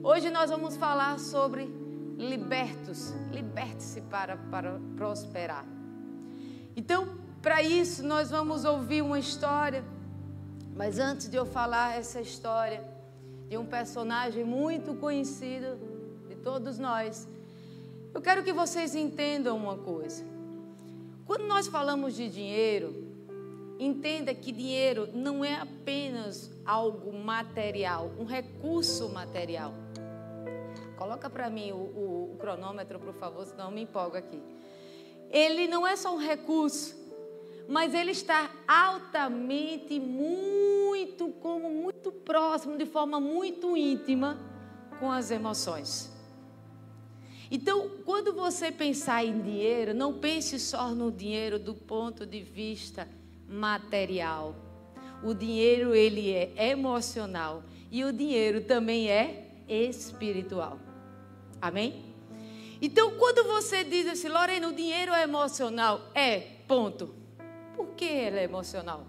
Hoje nós vamos falar sobre libertos. Liberte-se para prosperar. Então, para isso, nós vamos ouvir uma história. Mas antes de eu falar essa história de um personagem muito conhecido de todos nós, eu quero que vocês entendam uma coisa. Quando nós falamos de dinheiro, entenda que dinheiro não é apenas algo material, um recurso material. Coloca para mim o cronômetro, por favor, senão eu me empolgo aqui. Ele não é só um recurso, mas ele está altamente, muito próximo, de forma muito íntima com as emoções. Então, quando você pensar em dinheiro, não pense só no dinheiro do ponto de vista material. O dinheiro, ele é emocional e o dinheiro também é espiritual. Amém? Então, quando você diz assim, Lorena, o dinheiro é emocional, ponto. Por que ele é emocional?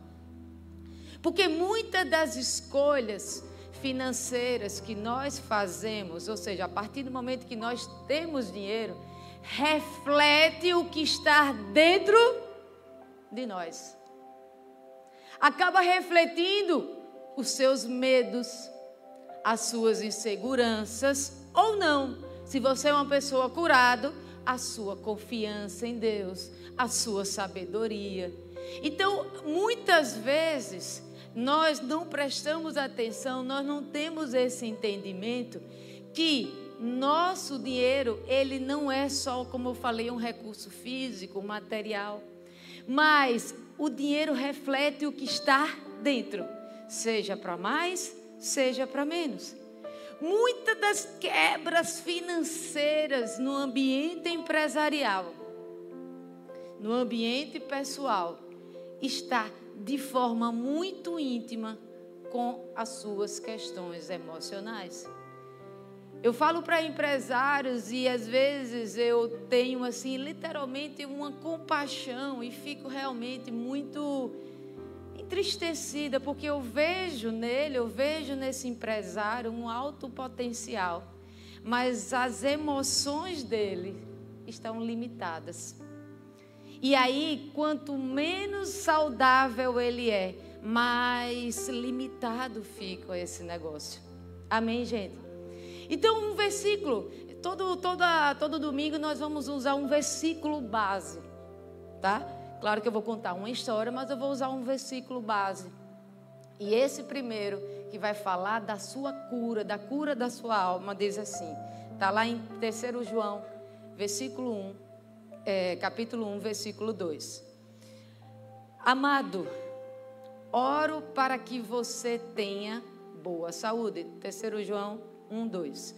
Porque muitas das escolhas financeiras que nós fazemos, ou seja, a partir do momento que nós temos dinheiro, reflete o que está dentro de nós. Acaba refletindo os seus medos, as suas inseguranças, ou não. Se você é uma pessoa curada, a sua confiança em Deus, a sua sabedoria. Então, muitas vezes, nós não prestamos atenção, nós não temos esse entendimento que nosso dinheiro, ele não é só, como eu falei, um recurso físico, material, mas o dinheiro reflete o que está dentro, seja para mais, seja para menos. Muitas das quebras financeiras no ambiente empresarial, no ambiente pessoal, está de forma muito íntima com as suas questões emocionais. Eu falo para empresários e às vezes eu tenho assim literalmente uma compaixão e fico realmente muito entristecida, porque eu vejo nesse empresário um alto potencial, mas as emoções dele estão limitadas. E aí, quanto menos saudável ele é, mais limitado fica esse negócio. Amém, gente? Então, um versículo, todo domingo nós vamos usar um versículo base, tá? Claro que eu vou contar uma história, mas eu vou usar um versículo base. E esse primeiro, que vai falar da sua cura, da cura da sua alma, diz assim, está lá em 3 João, versículo 1, capítulo 1, versículo 2. Amado, oro para que você tenha boa saúde. 3 João 1, 2.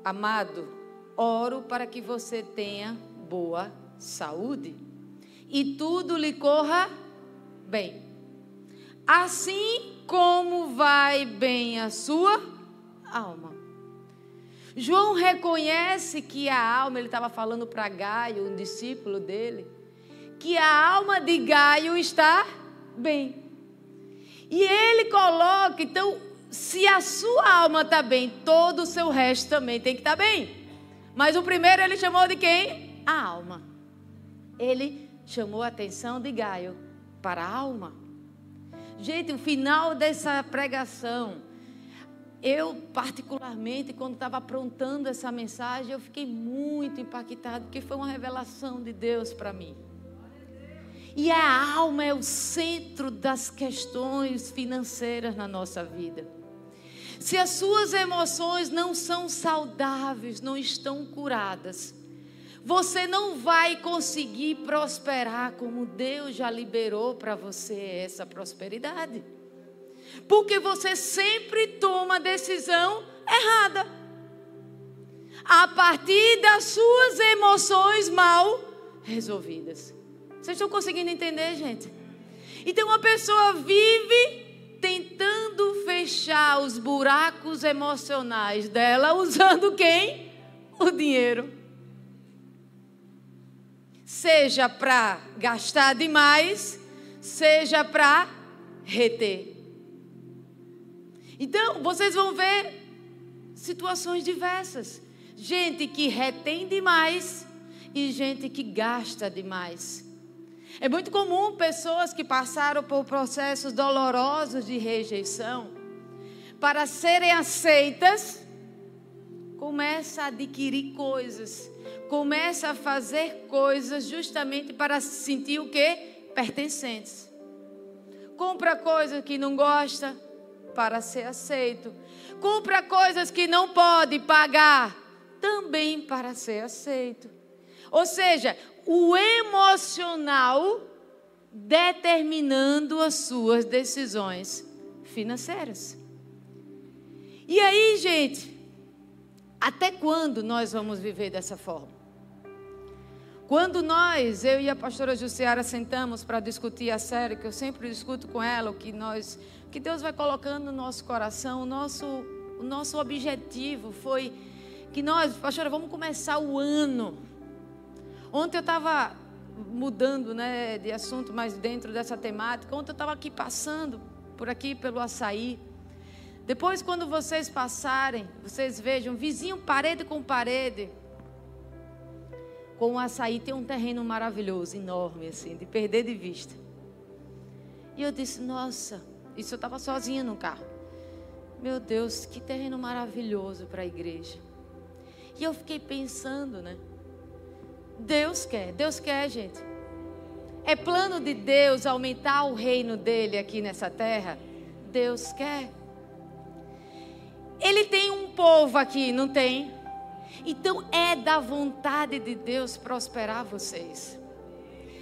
Amado, oro para que você tenha boa saúde e tudo lhe corra bem, assim como vai bem a sua alma. João reconhece que a alma, ele estava falando para Gaio, um discípulo dele, que a alma de Gaio está bem. E ele coloca, então, se a sua alma está bem, todo o seu resto também tem que estar bem. Mas o primeiro ele chamou de quem? A alma. Ele chamou a atenção de Gaio para a alma. Gente, o final dessa pregação, eu particularmente, quando estava aprontando essa mensagem, eu fiquei muito impactado, porque foi uma revelação de Deus para mim. E a alma é o centro das questões financeiras na nossa vida. Se as suas emoções não são saudáveis, não estão curadas, você não vai conseguir prosperar como Deus já liberou para você essa prosperidade. Porque você sempre toma a decisão errada. A partir das suas emoções mal resolvidas. Vocês estão conseguindo entender, gente? Então a pessoa vive tentando fechar os buracos emocionais dela usando quem? O dinheiro. Seja para gastar demais, seja para reter. Então, vocês vão ver, situações diversas. Gente que retém demais e gente que gasta demais. É muito comum pessoas que passaram por processos dolorosos de rejeição, para serem aceitas, começa a adquirir coisas, começa a fazer coisas justamente para se sentir o quê? Pertencentes. Compra coisas que não gosta para ser aceito. Compra coisas que não pode pagar também para ser aceito. Ou seja, o emocional determinando as suas decisões financeiras. E aí, gente, até quando nós vamos viver dessa forma? Quando eu e a pastora Jussiara sentamos para discutir a série, que eu sempre discuto com ela, o que Deus vai colocando no nosso coração, o nosso objetivo foi que nós, pastora, vamos começar o ano. Ontem eu estava mudando, né, de assunto, mas dentro dessa temática. Ontem eu estava aqui passando por aqui pelo Açaí. Depois, quando vocês passarem, vocês vejam, vizinho parede com parede, com o Açaí tem um terreno maravilhoso, enorme assim, de perder de vista. E eu disse, nossa, isso eu estava sozinha no carro. Meu Deus, que terreno maravilhoso para a igreja. E eu fiquei pensando, né? Deus quer, gente. É plano de Deus aumentar o reino dele aqui nessa terra? Deus quer. Ele tem um povo aqui, não tem? Então é da vontade de Deus prosperar vocês.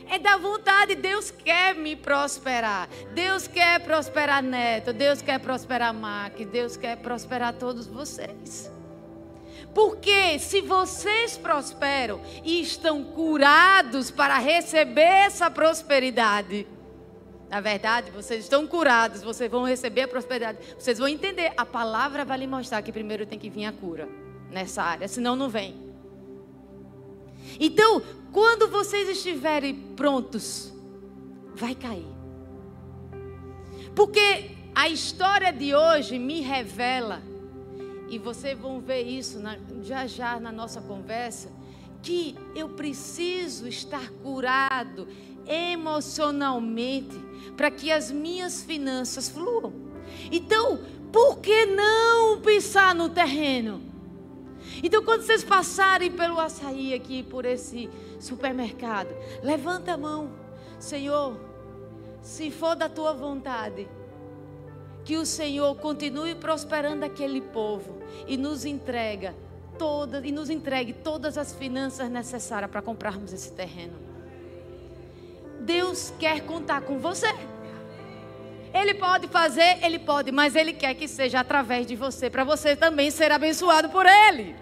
É da vontade, Deus quer me prosperar. Deus quer prosperar Neto, Deus quer prosperar Mac, Deus quer prosperar todos vocês. Porque se vocês prosperam e estão curados para receber essa prosperidade, na verdade, vocês estão curados, vocês vão receber a prosperidade. Vocês vão entender, a palavra vai lhe mostrar que primeiro tem que vir a cura nessa área, senão não vem. Então, quando vocês estiverem prontos, vai cair. Porque a história de hoje me revela, e vocês vão ver isso já na nossa conversa, que eu preciso estar curado emocionalmente para que as minhas finanças fluam. Então, por que não pensar no terreno? Então, quando vocês passarem pelo Açaí aqui, por esse supermercado, levanta a mão. Senhor, se for da tua vontade, que o Senhor continue prosperando aquele povo e nos entregue todas as finanças necessárias para comprarmos esse terreno. Deus quer contar com você. Ele pode fazer, Ele pode, mas Ele quer que seja através de você, para você também ser abençoado por Ele.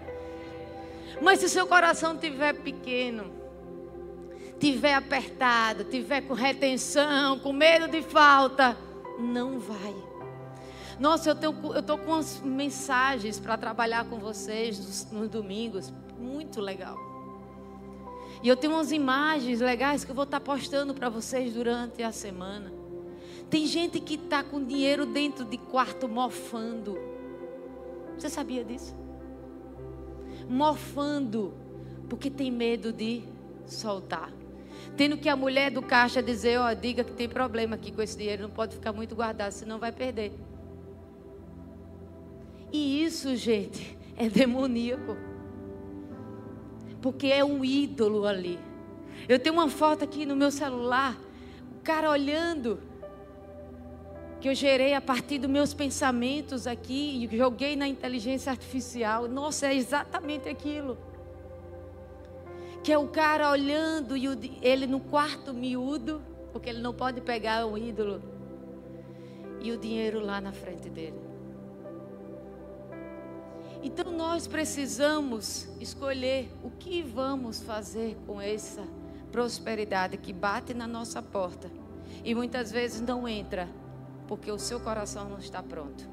Mas se seu coração estiver pequeno, estiver apertado, estiver com retenção, com medo de falta, não vai. Nossa, eu estou com umas mensagens para trabalhar com vocês nos domingos, muito legal. E eu tenho umas imagens legais que eu vou estar postando para vocês durante a semana. Tem gente que está com dinheiro dentro de quarto mofando. Você sabia disso? Mofando, porque tem medo de soltar. Tendo que a mulher do caixa dizer, ó, diga que tem problema aqui com esse dinheiro, não pode ficar muito guardado, senão vai perder. E isso, gente, é demoníaco. Porque é um ídolo ali. Eu tenho uma foto aqui no meu celular, o cara olhando, que eu gerei a partir dos meus pensamentos aqui e joguei na inteligência artificial. Nossa, é exatamente aquilo. Que é o cara olhando e ele no quarto miúdo, porque ele não pode pegar o ídolo, e o dinheiro lá na frente dele. Então nós precisamos escolher o que vamos fazer com essa prosperidade que bate na nossa porta e muitas vezes não entra, porque o seu coração não está pronto.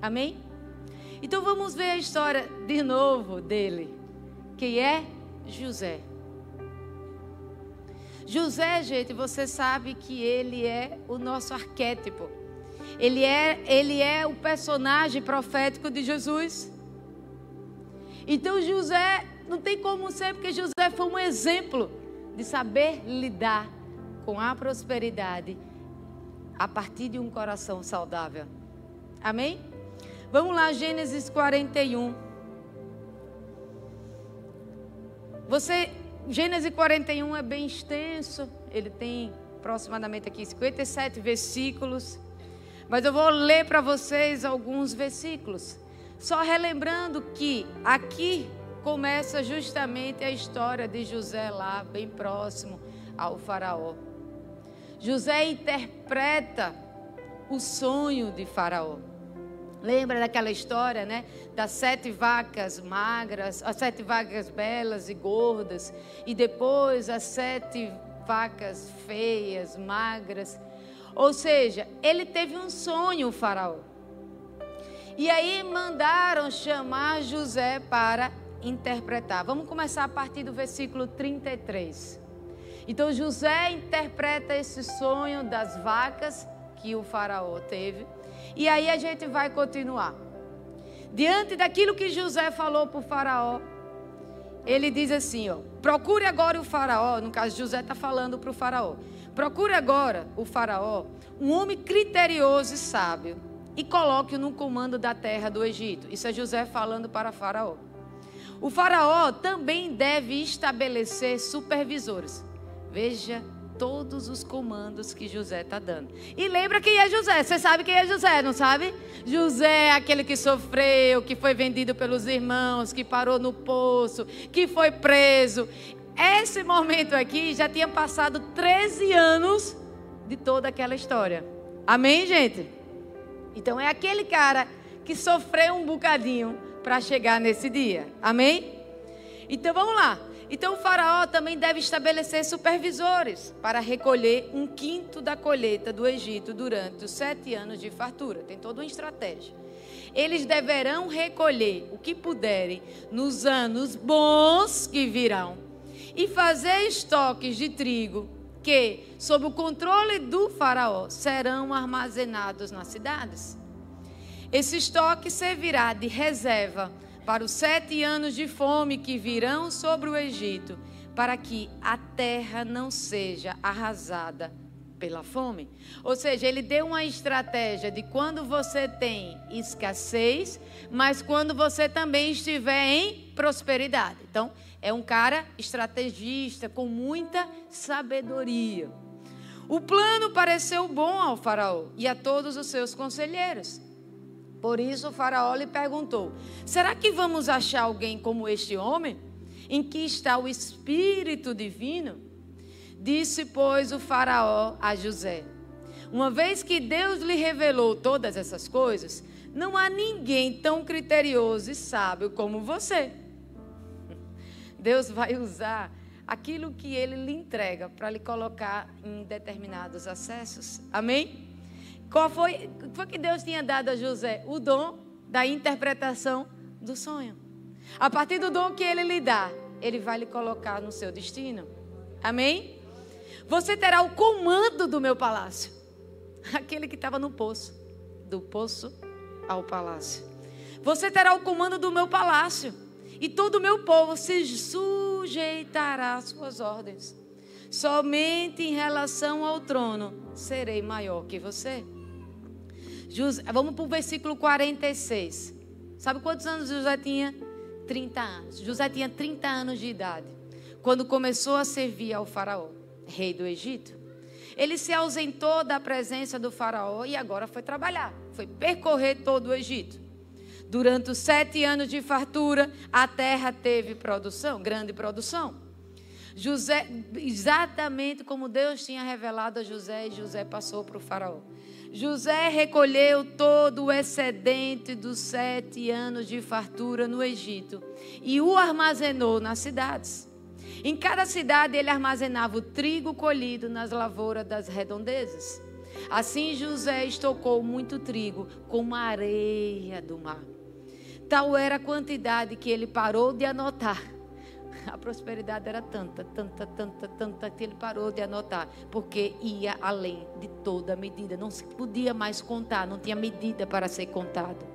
Amém? Então vamos ver a história de novo dele, que é José. José, gente, você sabe que ele é o nosso arquétipo. Ele é o personagem profético de Jesus. Então José, não tem como ser, porque José foi um exemplo de saber lidar com a prosperidade a partir de um coração saudável. Amém? Vamos lá, Gênesis 41. Gênesis 41 é bem extenso, ele tem aproximadamente aqui 57 versículos, mas eu vou ler para vocês alguns versículos, só relembrando que aqui começa justamente a história de José lá, bem próximo ao faraó. José interpreta o sonho de faraó. Lembra daquela história, né? Das 7 vacas magras, as 7 vacas belas e gordas, e depois as 7 vacas feias, magras. Ou seja, ele teve um sonho, o faraó. E aí mandaram chamar José para interpretar. Vamos começar a partir do versículo 33. Então José interpreta esse sonho das vacas que o faraó teve. E aí a gente vai continuar. Diante daquilo que José falou para o faraó, ele diz assim, ó: procure agora o faraó, no caso José está falando para o faraó. Procure agora o faraó, um homem criterioso e sábio, e coloque-o no comando da terra do Egito. Isso é José falando para o faraó. O faraó também deve estabelecer supervisores. Veja todos os comandos que José está dando. E lembra quem é José? Você sabe quem é José, não sabe? José é aquele que sofreu, que foi vendido pelos irmãos, que parou no poço, que foi preso. Esse momento aqui já tinha passado 13 anos de toda aquela história. Amém, gente? Então é aquele cara que sofreu um bocadinho para chegar nesse dia. Amém? Então vamos lá. Então o faraó também deve estabelecer supervisores para recolher 1/5 da colheita do Egito durante os 7 anos de fartura. Tem toda uma estratégia. Eles deverão recolher o que puderem nos anos bons que virão e fazer estoques de trigo que, sob o controle do faraó, serão armazenados nas cidades. Esse estoque servirá de reserva para os 7 anos de fome que virão sobre o Egito, para que a terra não seja arrasada pela fome. Ou seja, ele deu uma estratégia de quando você tem escassez, mas quando você também estiver em prosperidade. Então, é um cara estrategista, com muita sabedoria. O plano pareceu bom ao faraó e a todos os seus conselheiros. Por isso o faraó lhe perguntou: será que vamos achar alguém como este homem, em que está o Espírito Divino? Disse, pois, o faraó a José: uma vez que Deus lhe revelou todas essas coisas, não há ninguém tão criterioso e sábio como você. Deus vai usar aquilo que ele lhe entrega para lhe colocar em determinados acessos. Amém? Qual foi que Deus tinha dado a José? O dom da interpretação do sonho. A partir do dom que ele lhe dá, ele vai lhe colocar no seu destino. Amém? Você terá o comando do meu palácio. Aquele que estava no poço. Do poço ao palácio. Você terá o comando do meu palácio. E todo o meu povo se sujeitará às suas ordens. Somente em relação ao trono serei maior que você. Vamos para o versículo 46. Sabe quantos anos José tinha? 30 anos. José tinha 30 anos de idade quando começou a servir ao faraó, rei do Egito. Ele se ausentou da presença do faraó e agora foi trabalhar. Foi percorrer todo o Egito. Durante os 7 anos de fartura, a terra teve produção, grande produção. José, exatamente como Deus tinha revelado a José, e José passou para o faraó. José recolheu todo o excedente dos 7 anos de fartura no Egito e o armazenou nas cidades. Em cada cidade ele armazenava o trigo colhido nas lavouras das redondezas. Assim José estocou muito trigo como a areia do mar. Tal era a quantidade que ele parou de anotar. A prosperidade era tanta, que ele parou de anotar, porque ia além de toda medida. Não se podia mais contar, não tinha medida para ser contado.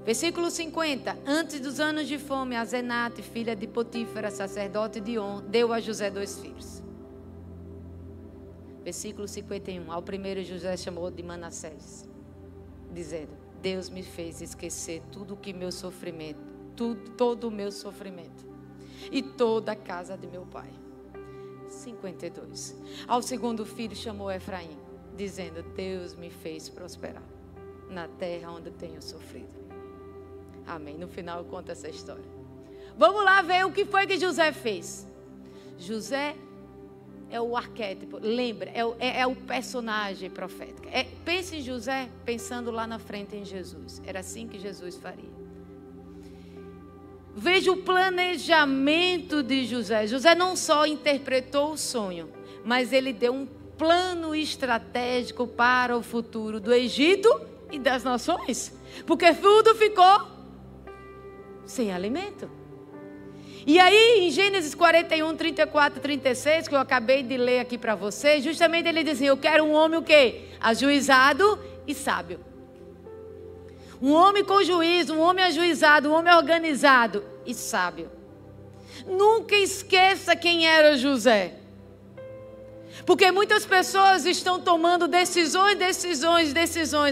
Versículo 50. Antes dos anos de fome, Asenate, filha de Potífera, sacerdote de On, deu a José 2 filhos. Versículo 51. Ao primeiro José chamou de Manassés, dizendo: Deus me fez esquecer todo o meu sofrimento e toda a casa de meu pai. 52. Ao segundo filho chamou Efraim, dizendo: Deus me fez prosperar na terra onde tenho sofrido. Amém. No final conta essa história. Vamos lá ver o que foi que José fez. José é o arquétipo, lembra, é o personagem profético. Pense em José pensando lá na frente em Jesus. Era assim que Jesus faria. Veja o planejamento de José. José não só interpretou o sonho, mas ele deu um plano estratégico para o futuro do Egito e das nações. Porque tudo ficou sem alimento. E aí, em Gênesis 41, 34, 36, que eu acabei de ler aqui para vocês, justamente ele diz assim: eu quero um homem o quê? Ajuizado e sábio. Um homem com juízo, um homem ajuizado, um homem organizado e sábio. Nunca esqueça quem era José. Porque muitas pessoas estão tomando decisões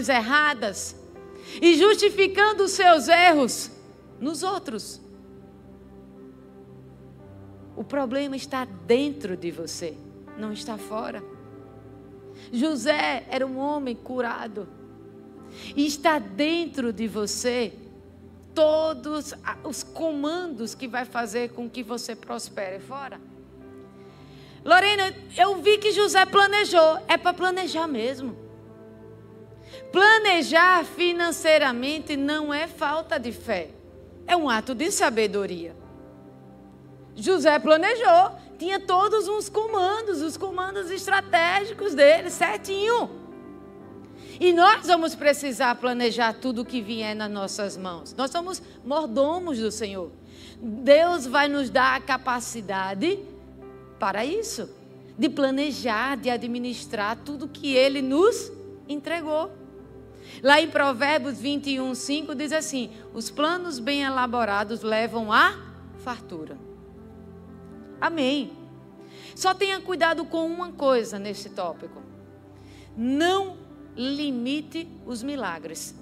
erradas e justificando os seus erros nos outros. O problema está dentro de você, não está fora. José era um homem curado. E está dentro de você todos os comandos que vai fazer com que você prospere fora. Lorena, eu vi que José planejou. É para planejar mesmo. Planejar financeiramente não é falta de fé. É um ato de sabedoria. José planejou, tinha todos os comandos estratégicos dele, certinho. E nós vamos precisar planejar tudo que vier nas nossas mãos. Nós somos mordomos do Senhor. Deus vai nos dar a capacidade para isso, de planejar, de administrar tudo que Ele nos entregou. Lá em Provérbios 21, 5 diz assim: os planos bem elaborados levam à fartura. Amém. Só tenha cuidado com uma coisa nesse tópico. Não limite os milagres.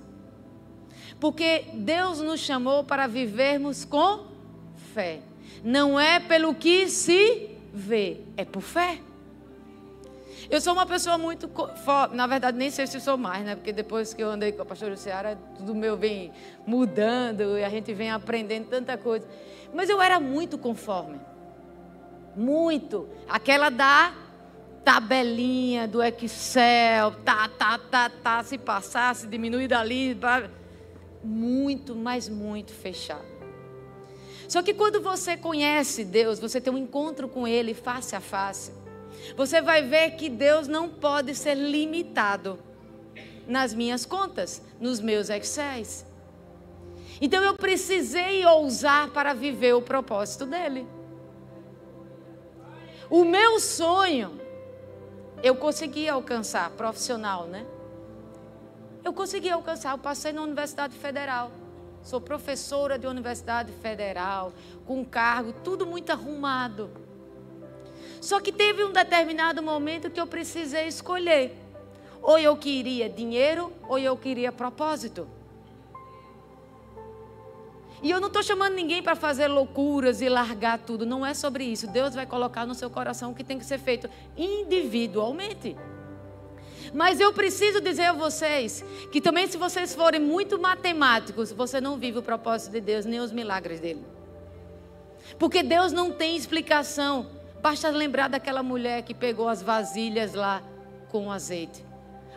Porque Deus nos chamou para vivermos com fé. Não é pelo que se vê, é por fé. Eu sou uma pessoa muito forte. Na verdade, nem sei se sou mais, né? Porque depois que eu andei com a pastora Ciara, tudo meu vem mudando e a gente vem aprendendo tanta coisa. Mas eu era muito conforme. Muito. Aquela da tabelinha do Excel, se passar, se diminuir dali, muito, mas muito fechado. Só que quando você conhece Deus, você tem um encontro com Ele face a face, você vai ver que Deus não pode ser limitado nas minhas contas, nos meus Excels. Então eu precisei ousar para viver o propósito dEle. O meu sonho, eu consegui alcançar, profissional, né? Eu consegui alcançar, eu passei na Universidade Federal. Sou professora de Universidade Federal, com cargo, tudo muito arrumado. Só que teve um determinado momento que eu precisei escolher. Ou eu queria dinheiro, ou eu queria propósito. E eu não estou chamando ninguém para fazer loucuras e largar tudo. Não é sobre isso. Deus vai colocar no seu coração o que tem que ser feito individualmente. Mas eu preciso dizer a vocês que também, se vocês forem muito matemáticos, você não vive o propósito de Deus, nem os milagres dele. Porque Deus não tem explicação. Basta lembrar daquela mulher que pegou as vasilhas lá com azeite.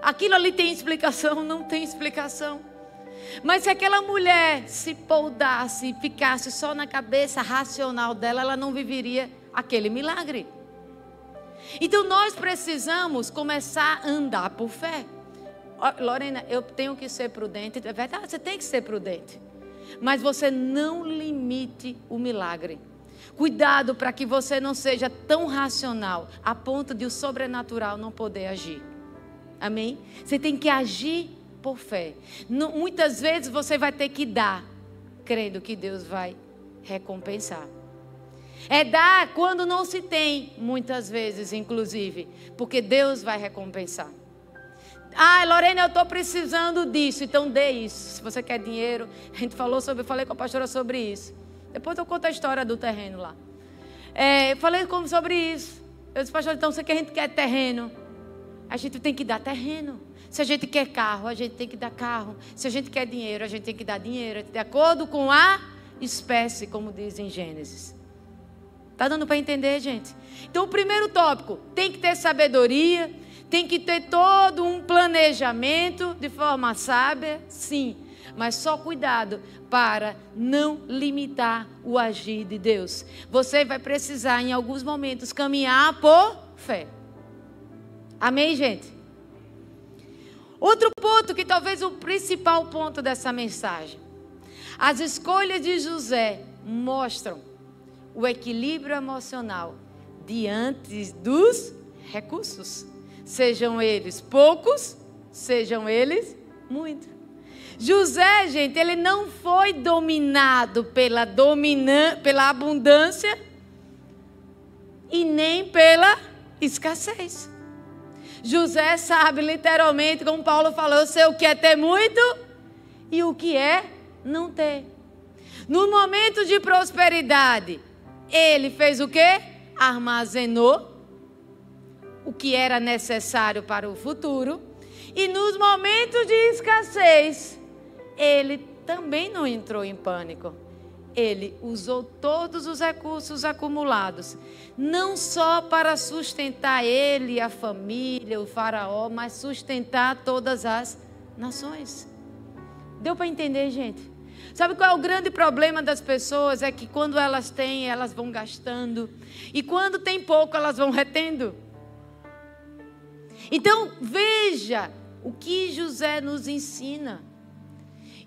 Aquilo ali tem explicação? Não tem explicação. Mas se aquela mulher se poldasse e ficasse só na cabeça racional dela, ela não viveria aquele milagre. Então nós precisamos começar a andar por fé. Lorena, eu tenho que ser prudente. É verdade, você tem que ser prudente. Mas você não limite o milagre. Cuidado para que você não seja tão racional a ponto de o sobrenatural não poder agir. Amém? Você tem que agir por fé. Muitas vezes você vai ter que dar, crendo que Deus vai recompensar. É dar quando não se tem, muitas vezes, inclusive, porque Deus vai recompensar. Ah, Lorena, eu estou precisando disso, então dê isso. Se você quer dinheiro, eu falei com a pastora sobre isso. Depois eu conto a história do terreno lá. Falei sobre isso. Eu disse, pastor, então se a gente quer terreno, a gente tem que dar terreno. Se a gente quer carro, a gente tem que dar carro. Se a gente quer dinheiro, a gente tem que dar dinheiro. De acordo com a espécie, como diz em Gênesis. Está dando para entender, gente? Então, o primeiro tópico, tem que ter sabedoria, tem que ter todo um planejamento de forma sábia, sim. Mas só cuidado para não limitar o agir de Deus. Você vai precisar, em alguns momentos, caminhar por fé. Amém, gente? Outro ponto, que talvez o principal ponto dessa mensagem. As escolhas de José mostram o equilíbrio emocional diante dos recursos. Sejam eles poucos, sejam eles muitos. José, gente, ele não foi dominado pela abundância e nem pela escassez. José sabe literalmente, como Paulo falou, eu sei o que é ter muito e o que é não ter. No momento de prosperidade, ele fez o quê? Armazenou o que era necessário para o futuro. E nos momentos de escassez, ele também não entrou em pânico. Ele usou todos os recursos acumulados, não só para sustentar ele, a família, o faraó, mas sustentar todas as nações. Deu para entender, gente? Sabe qual é o grande problema das pessoas? É que quando elas têm, elas vão gastando. E quando tem pouco, elas vão retendo. Então, veja o que José nos ensina.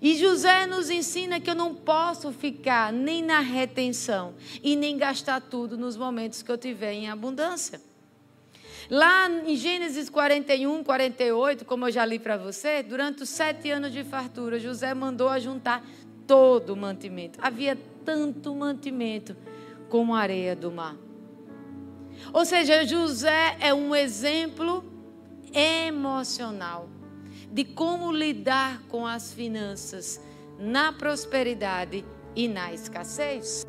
E José nos ensina que eu não posso ficar nem na retenção e nem gastar tudo nos momentos que eu tiver em abundância. Lá em Gênesis 41, 48, como eu já li para você, durante os 7 anos de fartura, José mandou ajuntar todo o mantimento. Havia tanto mantimento como a areia do mar. Ou seja, José é um exemplo emocional de como lidar com as finanças na prosperidade e na escassez.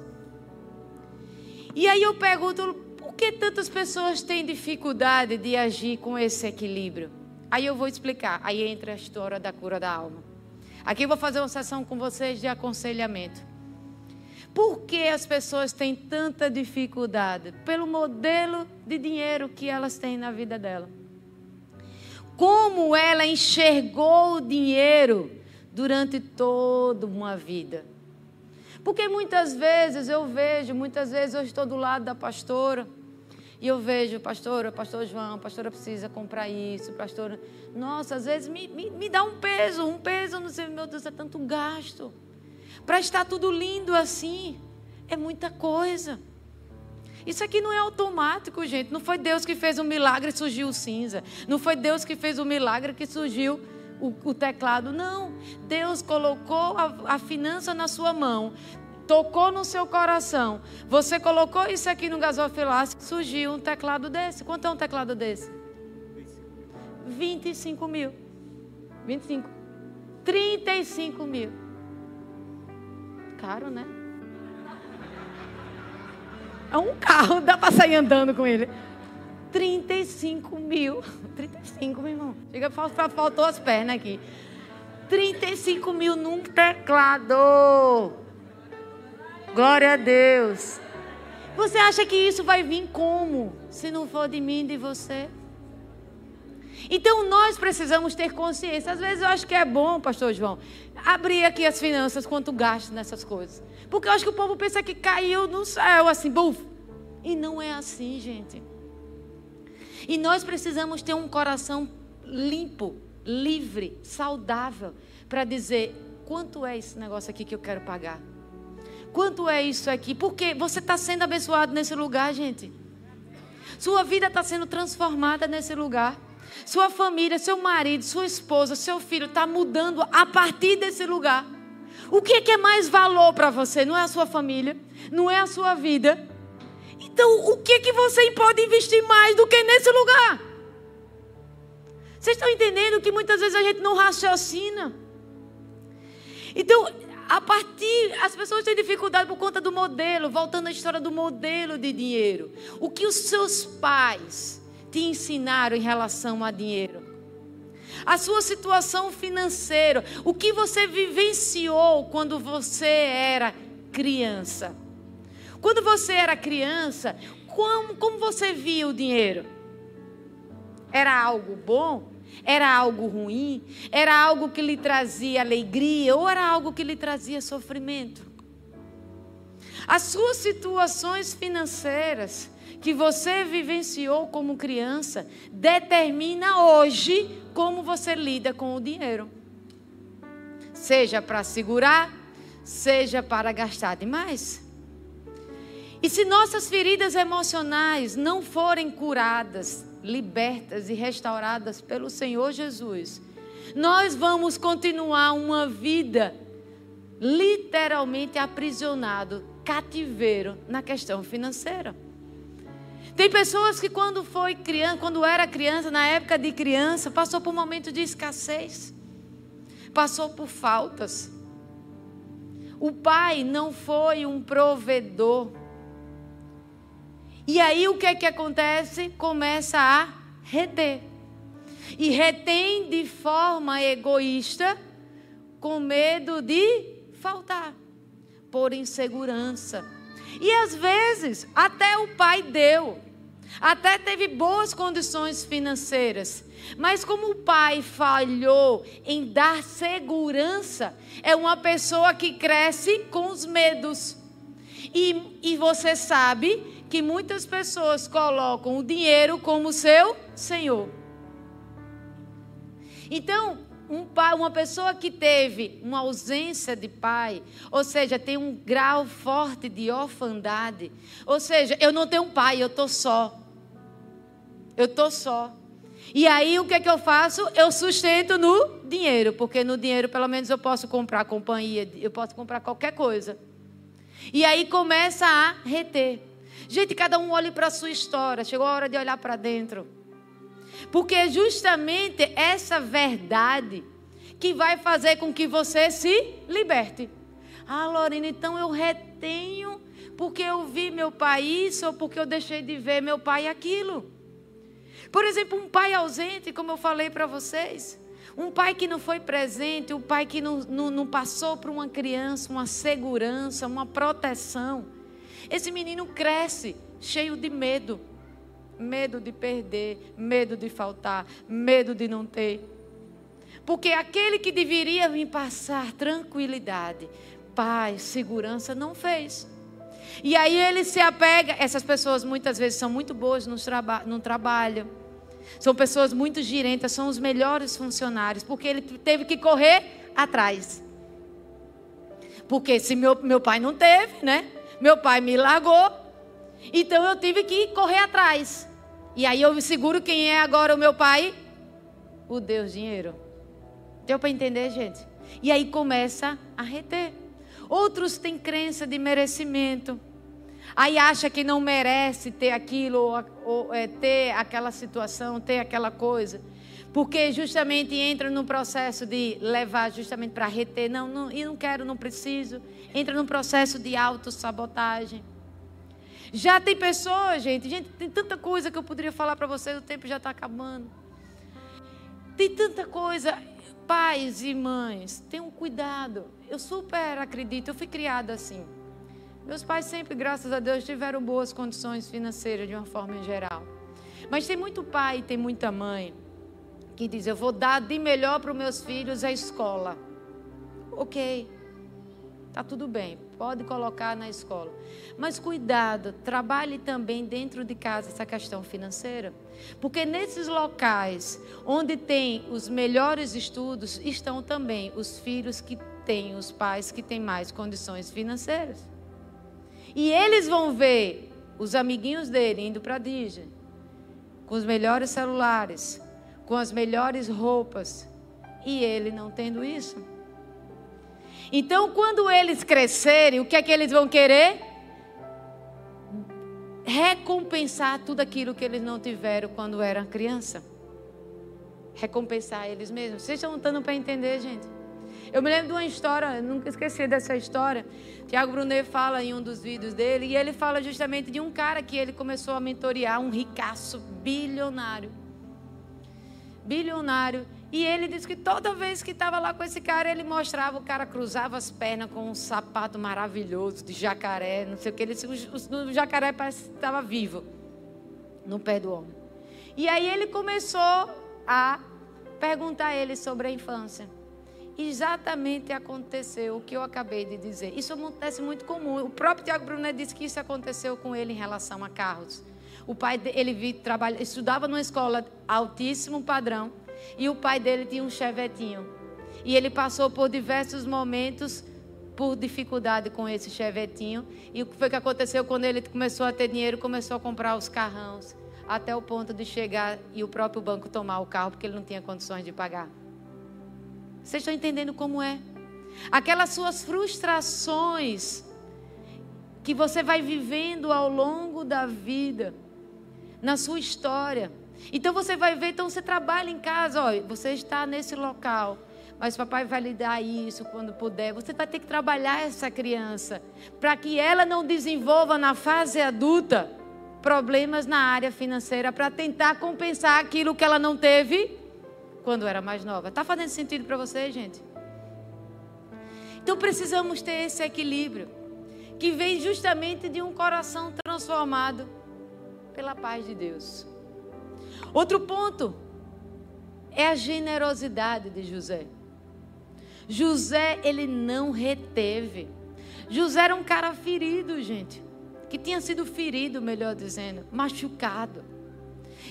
E aí eu pergunto, por que tantas pessoas têm dificuldade de agir com esse equilíbrio? Aí eu vou explicar, aí entra a história da cura da alma. Aqui eu vou fazer uma sessão com vocês de aconselhamento. Por que as pessoas têm tanta dificuldade? Pelo modelo de dinheiro que elas têm na vida dela. Como ela enxergou o dinheiro durante toda uma vida. Porque muitas vezes eu estou do lado da pastora e eu vejo, pastor João, pastora precisa comprar isso, pastora. Nossa, às vezes me dá um peso, não sei, meu Deus, é tanto gasto. Para estar tudo lindo assim, é muita coisa. Isso aqui não é automático, gente. Não foi Deus que fez um milagre e surgiu o cinza. Não foi Deus que fez um milagre que surgiu o teclado. Não. Deus colocou a finança na sua mão. Tocou no seu coração. Você colocou isso aqui no gasofilácio, surgiu um teclado desse. Quanto é um teclado desse? 25 mil. 25. 35 mil. Caro, né? É um carro, dá para sair andando com ele. 35 mil. 35, meu irmão. Chega, faltou as pernas aqui. 35 mil num teclado. Glória a Deus. Você acha que isso vai vir como? Se não for de mim, de você. Então nós precisamos ter consciência. Às vezes eu acho que é bom, pastor João, abrir aqui as finanças, quanto gasto nessas coisas. Porque eu acho que o povo pensa que caiu no céu, assim, buf. E não é assim, gente. E nós precisamos ter um coração limpo, livre, saudável, para dizer, quanto é esse negócio aqui que eu quero pagar? Quanto é isso aqui? Porque você está sendo abençoado nesse lugar, gente. Sua vida está sendo transformada nesse lugar. Sua família, seu marido, sua esposa, seu filho está mudando a partir desse lugar. O que é mais valor para você? Não é a sua família, não é a sua vida. Então, o que você pode investir mais do que nesse lugar? Vocês estão entendendo que muitas vezes a gente não raciocina? Então, as pessoas têm dificuldade por conta do modelo, voltando à história do modelo de dinheiro. O que os seus pais te ensinaram em relação a dinheiro? A sua situação financeira, o que você vivenciou quando você era criança? Quando você era criança, como você via o dinheiro? Era algo bom? Era algo ruim? Era algo que lhe trazia alegria? Ou era algo que lhe trazia sofrimento? As suas situações financeiras que você vivenciou como criança determina hoje como você lida com o dinheiro. Seja para segurar, seja para gastar demais. E se nossas feridas emocionais não forem curadas, libertas e restauradas pelo Senhor Jesus, nós vamos continuar uma vida literalmente aprisionado, cativeiro na questão financeira. Tem pessoas que quando era criança, na época de criança, passou por um momento de escassez, passou por faltas. O pai não foi um provedor. E aí o que é que acontece? Começa a reter. E retém de forma egoísta, com medo de faltar, por insegurança. E às vezes, até o pai deu, até teve boas condições financeiras. Mas como o pai falhou em dar segurança, é uma pessoa que cresce com os medos. E você sabe que muitas pessoas colocam o dinheiro como seu senhor. Então, uma pessoa que teve uma ausência de pai, ou seja, tem um grau forte de orfandade, ou seja, eu não tenho um pai, eu estou só. E aí o que é que eu faço? Eu sustento no dinheiro, porque no dinheiro pelo menos eu posso comprar companhia, eu posso comprar qualquer coisa. E aí começa a reter. Gente, cada um olhe para a sua história. Chegou a hora de olhar para dentro. Porque é justamente essa verdade que vai fazer com que você se liberte. Ah, Lorena, então eu retenho porque eu vi meu pai isso ou porque eu deixei de ver meu pai aquilo. Por exemplo, um pai ausente, como eu falei para vocês. Um pai que não foi presente, um pai que não passou para uma criança uma segurança, uma proteção. Esse menino cresce cheio de medo. Medo de perder, medo de faltar, medo de não ter. Porque aquele que deveria vir passar tranquilidade, paz, segurança, não fez. E aí ele se apega. Essas pessoas muitas vezes são muito boas no trabalho. São pessoas muito girentas, são os melhores funcionários. Porque ele teve que correr atrás. Porque se meu pai não teve, né? Meu pai me largou. Então eu tive que correr atrás. E aí eu me seguro quem é agora o meu pai? O Deus dinheiro. Deu para entender, gente? E aí começa a reter. Outros têm crença de merecimento. Aí acha que não merece ter aquilo, ou ter aquela situação, ter aquela coisa. Porque justamente entra num processo de levar justamente para reter. Não, eu não quero, não preciso. Entra num processo de autossabotagem. Já tem pessoas, gente, tem tanta coisa que eu poderia falar para vocês, o tempo já está acabando. Tem tanta coisa. Pais e mães, tenham cuidado. Eu super acredito, eu fui criada assim. Meus pais sempre, graças a Deus, tiveram boas condições financeiras de uma forma em geral. Mas tem muito pai e tem muita mãe que diz, eu vou dar de melhor para os meus filhos a escola. Ok, está tudo bem, pode colocar na escola. Mas cuidado, trabalhe também dentro de casa essa questão financeira. Porque nesses locais onde tem os melhores estudos, estão também os filhos que têm, os pais que têm mais condições financeiras. E eles vão ver os amiguinhos dele indo para a Disney, com os melhores celulares, com as melhores roupas, e ele não tendo isso. Então, quando eles crescerem, o que é que eles vão querer? Recompensar tudo aquilo que eles não tiveram quando eram criança. Recompensar eles mesmos. Vocês estão lutando para entender, gente? Eu me lembro de uma história, eu nunca esqueci dessa história. Tiago Brunet fala em um dos vídeos dele, e ele fala justamente de um cara que ele começou a mentorear, um ricaço, bilionário. E ele disse que toda vez que estava lá com esse cara, ele mostrava, o cara cruzava as pernas com um sapato maravilhoso de jacaré, não sei o que. O jacaré parece que estava vivo no pé do homem. E aí ele começou a perguntar a ele sobre a infância. Exatamente aconteceu o que eu acabei de dizer. Isso acontece muito comum. O próprio Tiago Brunet disse que isso aconteceu com ele em relação a carros. O pai dele estudava numa escola altíssimo padrão, e o pai dele tinha um chevetinho. E ele passou por diversos momentos por dificuldade com esse chevetinho. E o que foi que aconteceu quando ele começou a ter dinheiro? Começou a comprar os carrões, até o ponto de chegar e o próprio banco tomar o carro, porque ele não tinha condições de pagar. Vocês estão entendendo como é? Aquelas suas frustrações que você vai vivendo ao longo da vida, na sua história. Então você vai ver, então você trabalha em casa, ó, você está nesse local, mas papai vai lhe dar isso quando puder. Você vai ter que trabalhar essa criança para que ela não desenvolva na fase adulta problemas na área financeira, para tentar compensar aquilo que ela não teve quando era mais nova. Está fazendo sentido para você, gente? Então precisamos ter esse equilíbrio, que vem justamente de um coração transformado pela paz de Deus. Outro ponto é a generosidade de José. José, ele não reteve. José era um cara ferido, gente, que tinha sido ferido, melhor dizendo, machucado.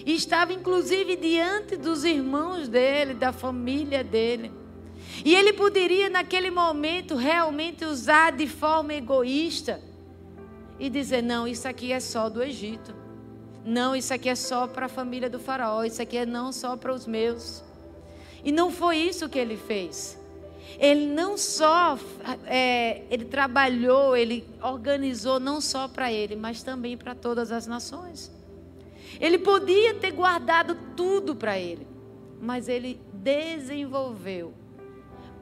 E estava inclusive diante dos irmãos dele, da família dele. E ele poderia naquele momento realmente usar de forma egoísta e dizer, não, isso aqui é só do Egito. Não, isso aqui é só para a família do faraó, isso aqui é não só para os meus. E não foi isso que ele fez. Ele não só, ele trabalhou, ele organizou não só para ele, mas também para todas as nações. Ele podia ter guardado tudo para ele, mas ele desenvolveu.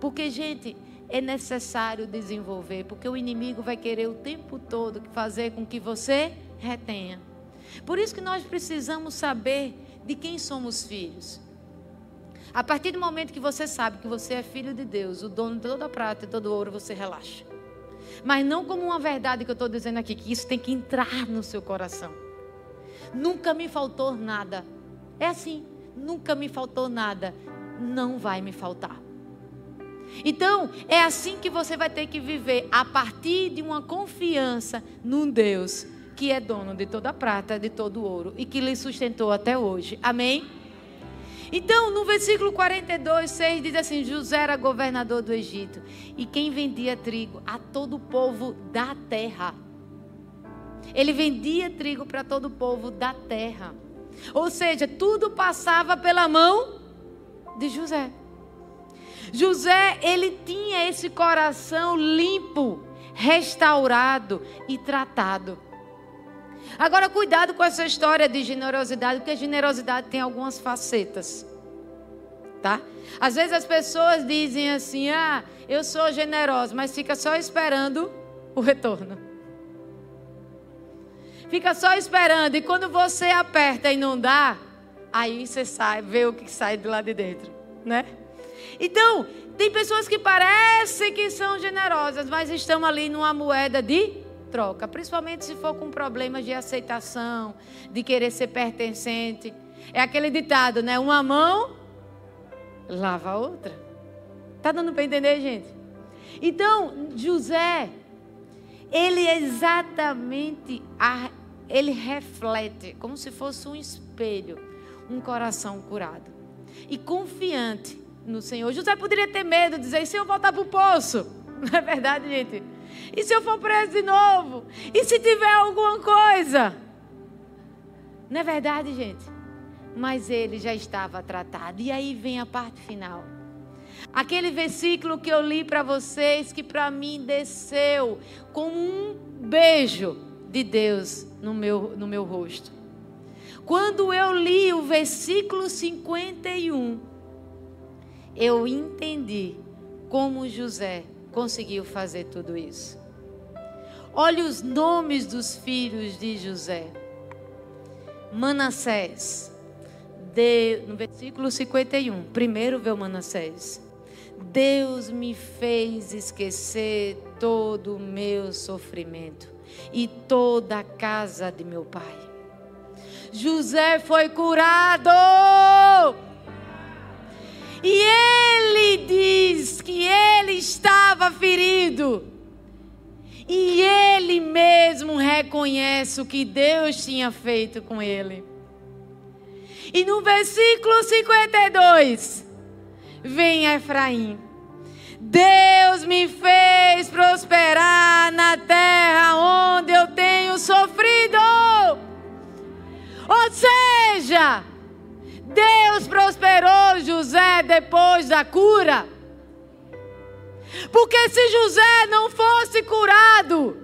Porque, gente, é necessário desenvolver, porque o inimigo vai querer o tempo todo fazer com que você retenha. Por isso que nós precisamos saber de quem somos filhos. A partir do momento que você sabe que você é filho de Deus, o dono de toda a prata e todo o ouro, você relaxa. Mas não como uma verdade que eu estou dizendo aqui, que isso tem que entrar no seu coração. Nunca me faltou nada. É assim, nunca me faltou nada, não vai me faltar. Então, é assim que você vai ter que viver, a partir de uma confiança num Deus que é dono de toda a prata, de todo o ouro, e que lhe sustentou até hoje. Amém? Então, no versículo 42, 6, diz assim, José era governador do Egito, e quem vendia trigo a todo o povo da terra. Ele vendia trigo para todo o povo da terra. Ou seja, tudo passava pela mão de José. José, ele tinha esse coração limpo, restaurado e tratado. Agora, cuidado com essa história de generosidade, porque a generosidade tem algumas facetas, tá? Às vezes as pessoas dizem assim, eu sou generosa, mas fica só esperando o retorno. Fica só esperando, e quando você aperta e não dá, aí você vê o que sai de lá de dentro, né? Então, tem pessoas que parecem que são generosas, mas estão ali numa moeda de troca, principalmente se for com problemas de aceitação, de querer ser pertencente. É aquele ditado, né? Uma mão lava a outra. Tá dando para entender, gente? Então, José, ele exatamente, ele reflete, como se fosse um espelho, um coração curado e confiante no Senhor. José poderia ter medo, dizer, e se eu voltar para o poço? Não é verdade, gente? E se eu for preso de novo? E se tiver alguma coisa? Não é verdade, gente? mas ele já estava tratado. E aí vem a parte final. Aquele versículo que eu li para vocês, que para mim desceu como um beijo de Deus no meu rosto. Quando eu li o versículo 51, eu entendi como José conseguiu fazer tudo isso. Olha os nomes dos filhos de José. Manassés. No versículo 51, primeiro vê o Manassés. Deus me fez esquecer todo o meu sofrimento e toda a casa de meu pai. José foi curado. E ele diz que ele estava ferido. E ele mesmo reconhece o que Deus tinha feito com ele. E no versículo 52, vem Efraim. Deus me fez prosperar na terra onde eu tenho sofrido. Ou seja, Deus prosperou José depois da cura. Porque se José não fosse curado,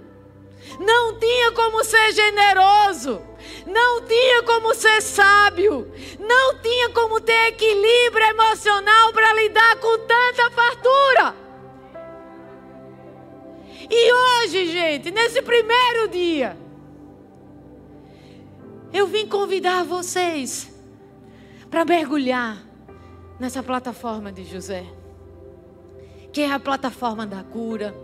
não tinha como ser generoso, não tinha como ser sábio, não tinha como ter equilíbrio emocional para lidar com tanta fartura. E hoje, gente, nesse primeiro dia, eu vim convidar vocês para mergulhar nessa plataforma de José, que é a plataforma da cura,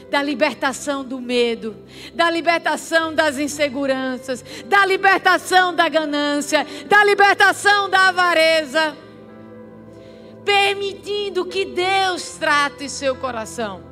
da libertação do medo, da libertação das inseguranças, da libertação da ganância, da libertação da avareza, permitindo que Deus trate seu coração.